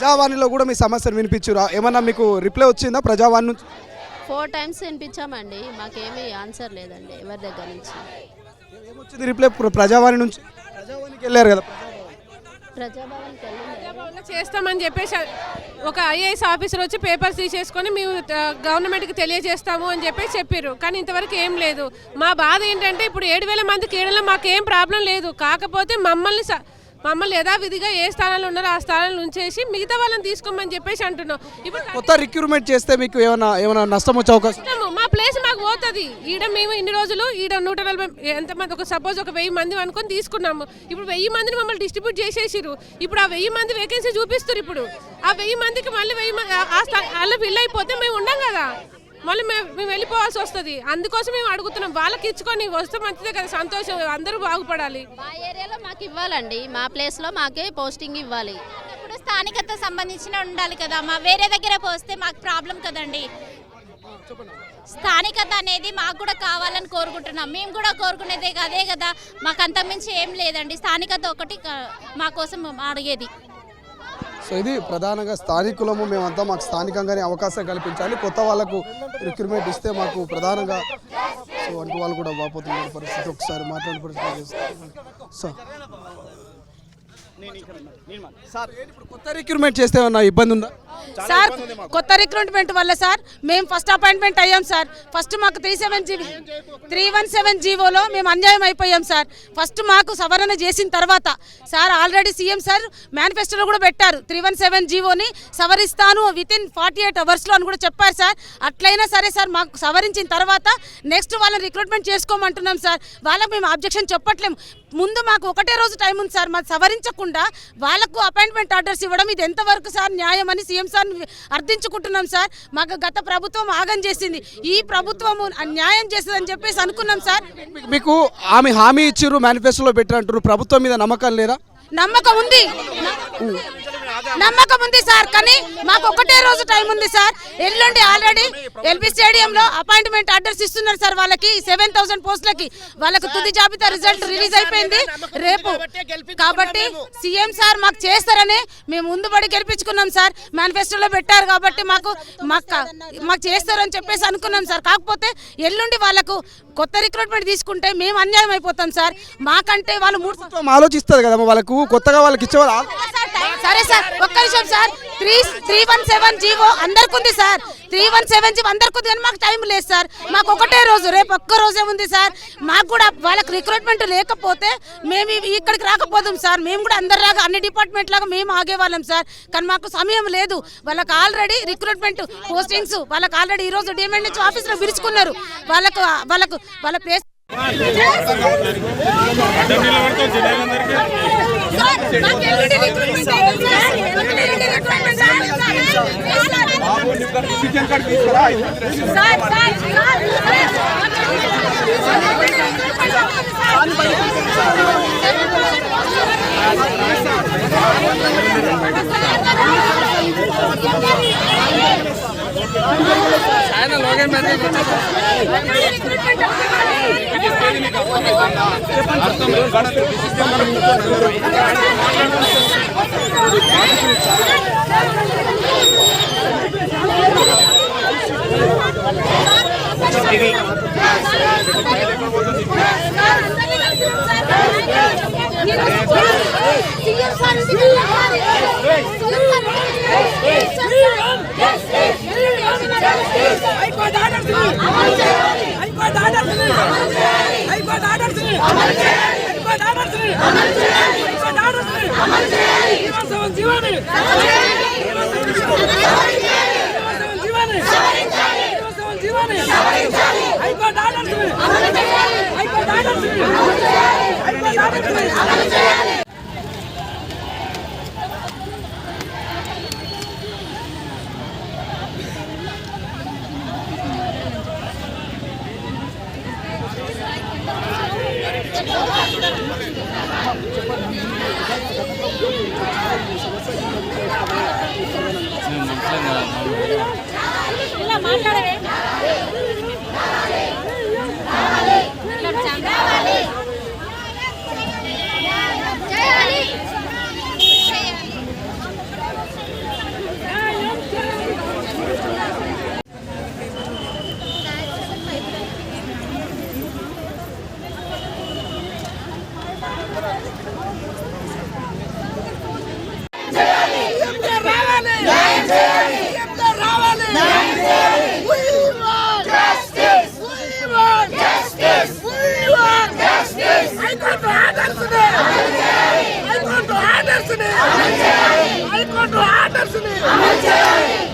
ప్రజావాణిలో కూడా మీ సమస్యను వినిపించురా? ఏమన్నా మీకు రిప్లై వచ్చిందా ప్రజావాణి నుంచి? 4 టైమ్స్ వినిపించామండి, మాకేమీ ఆన్సర్ లేదండి ఎవరి దగ్గర నుంచి. ఏమొచ్చింది రిప్లై ప్రజావాణి నుంచి? ప్రజావాణికి వెళ్ళారు కదా, ప్రజాభవన్కి వెళ్ళింది. చేస్తామని చెప్పేసి ఒక ఐఏఎస్ ఆఫీసర్ వచ్చి పేపర్స్ తీసేసుకొని మేము గవర్నమెంట్కి తెలియజేస్తాము అని చెప్పేసి చెప్పారు. కానీ ఇంతవరకు ఏం లేదు. మా బాధ ఏంటంటే ఇప్పుడు 7,000 మందికి ఏడలో మాకేం ప్రాబ్లం లేదు. కాకపోతే మమ్మల్ని యథావిధిగా ఏ స్థానాలు ఉన్నారో ఆ స్థానాలు ఉంచేసి మిగతా వాళ్ళని తీసుకోమని చెప్పేసి అంటున్నాం. ఇప్పుడు కొత్త రిక్రూట్మెంట్ చేస్తే మీకు ఏమైనా నష్టం వచ్చే అవకాశం? మా ప్లేస్ మాకు పోతుంది. ఈడ మేము ఇన్ని రోజులు ఈడ 140 ఎంతమంది, ఒక సపోజ్ ఒక 1000 మంది అనుకొని తీసుకున్నాము. ఇప్పుడు 1000 మందిని మమ్మల్ని డిస్ట్రిబ్యూట్ చేసేసారు. ఇప్పుడు ఆ 1000 మంది వేకెన్సీ చూపిస్తారు. ఇప్పుడు ఆ 1000 మందికి మళ్ళీ 1000 మంది వాళ్ళు ఫిల్ అయిపోతే మేము ఉండం కదా, మళ్ళీ మేము వెళ్ళిపోవాల్సి వస్తుంది. అందుకోసం మేము అడుగుతున్నాం, వాళ్ళకి ఇచ్చుకొని వస్తే మంచిదే కదా, సంతోషం, అందరూ బాగుపడాలి. మా ఏరియాలో మాకు ఇవ్వాలండి, మా ప్లేస్లో మాకే పోస్టింగ్ ఇవ్వాలి. ఇప్పుడు స్థానికత సంబంధించిన ఉండాలి కదా, మా వేరే దగ్గర పోస్తే మాకు ప్రాబ్లం కదండి. స్థానికత అనేది మాకు కూడా కావాలని కోరుకుంటున్నాం. మేము కూడా కోరుకునేదే అదే కదా, మాకు అంతకుమించి ఏం లేదండి. స్థానికత ఒకటి మా కోసం అడిగేది. సో ఇది ప్రధానంగా స్థానికులము మేమంతా, మాకు స్థానికంగానే అవకాశం కల్పించాలి, కొత్త వాళ్ళకు రిక్రూట్మెంట్ ఇస్తే మాకు ప్రధానంగా సో అంటూ వాళ్ళు కూడా వాపోతున్న పరిస్థితి. ఒకసారి మాట్లాడే పరిస్థితి. సో ఇప్పుడు కొత్త రిక్రూట్మెంట్ చేస్తే ఏమన్నా ఇబ్బంది ఉందా సార్? కొత్త రిక్రూట్మెంట్ వల్ల సార్ మేము ఫస్ట్ అపాయింట్మెంట్ అయ్యాం సార్. ఫస్ట్ మాకు 317 జీవోలో మేము అన్యాయం అయిపోయాం సార్. ఫస్ట్ మాకు సవరణ చేసిన తర్వాత సార్ ఆల్రెడీ సీఎం సార్ మేనిఫెస్టోలో కూడా పెట్టారు, 317 జీవోని సవరిస్తాను వితిన్ 48 అవర్స్లో అని కూడా చెప్పారు సార్. అట్లయినా సరే సార్ మాకు సవరించిన తర్వాత నెక్స్ట్ వాళ్ళని రిక్రూట్మెంట్ చేసుకోమంటున్నాం సార్. వాళ్ళకి మేము అబ్జెక్షన్ చెప్పట్లేము. ముందు మాకు ఒకటే రోజు టైం ఉంది సార్, మాది సవరించకుండా వాళ్ళకు అపాయింట్మెంట్ ఆర్డర్స్ ఇవ్వడం ఇది ఎంతవరకు సార్ న్యాయం అని సీఎం సార్ అర్థించుకుంటున్నాం సార్. మాకు గత ప్రభుత్వం ఆగం చేసింది, ఈ ప్రభుత్వం న్యాయం చేస్తుందని చెప్పేసి అనుకున్నాం సార్. మీకు ఆమె హామీ ఇచ్చారు, మేనిఫెస్టోలో పెట్టారంటారు, ప్రభుత్వం మీద నమ్మకం లేదా? నమ్మకం ఉంది సార్, కానీ మాకు ఒకటే రోజు టైం ఉంది సార్. ఎల్లుండి ఆల్రెడీ ఎల్బీ స్టేడియంలో అపాయింట్మెంట్ ఆర్డర్స్ ఇస్తున్నారు సార్. వాళ్ళకి 7000 పోస్టులకి వాళ్ళకు తుది జాబితా రిజల్ట్ రిలీజ్ అయిపోయింది రేపు. కాబట్టి సీఎం సార్ మాకు చేస్తారని మేము ముందుబడి గెలిపించుకున్నాం సార్. మేనిఫెస్టోలో పెట్టారు కాబట్టి మాకు చేస్తారని చెప్పేసి అనుకున్నాం సార్. కాకపోతే ఎల్లుండి వాళ్ళకు కొత్త రిక్రూట్మెంట్ తీసుకుంటే మేము అన్యాయం అయిపోతాం సార్. మాకంటే వాళ్ళు ఆలోచిస్తారు కదా, వాళ్ళకు కొత్తగా వాళ్ళకి ఇచ్చేవాళ్ళు. సరే సార్ ఒక్క నిమిషం సార్. 317 జీవో అందరికి ఉంది సార్, 317 జీవో అందరికి ఉంది, కానీ మాకు టైం లేదు సార్. మాకు ఒకటే రోజు, రేపు ఒక్క రోజే ఉంది సార్. మాకు కూడా వాళ్ళకి రిక్రూట్మెంట్ లేకపోతే మేము ఇక్కడికి రాకపోతాం సార్. మేము కూడా అందరిలాగా అన్ని డిపార్ట్మెంట్ లాగా మేము ఆగేవాళ్ళం సార్. కానీ మాకు సమయం లేదు. వాళ్ళకి ఆల్రెడీ రిక్రూట్మెంట్ పోస్టింగ్స్ వాళ్ళకి ఆల్రెడీ ఈరోజు డిమాండ్ నుంచి ఆఫీస్లో పిలుచుకున్నారు. వాళ్ళ ప్లేస్ పాలసీని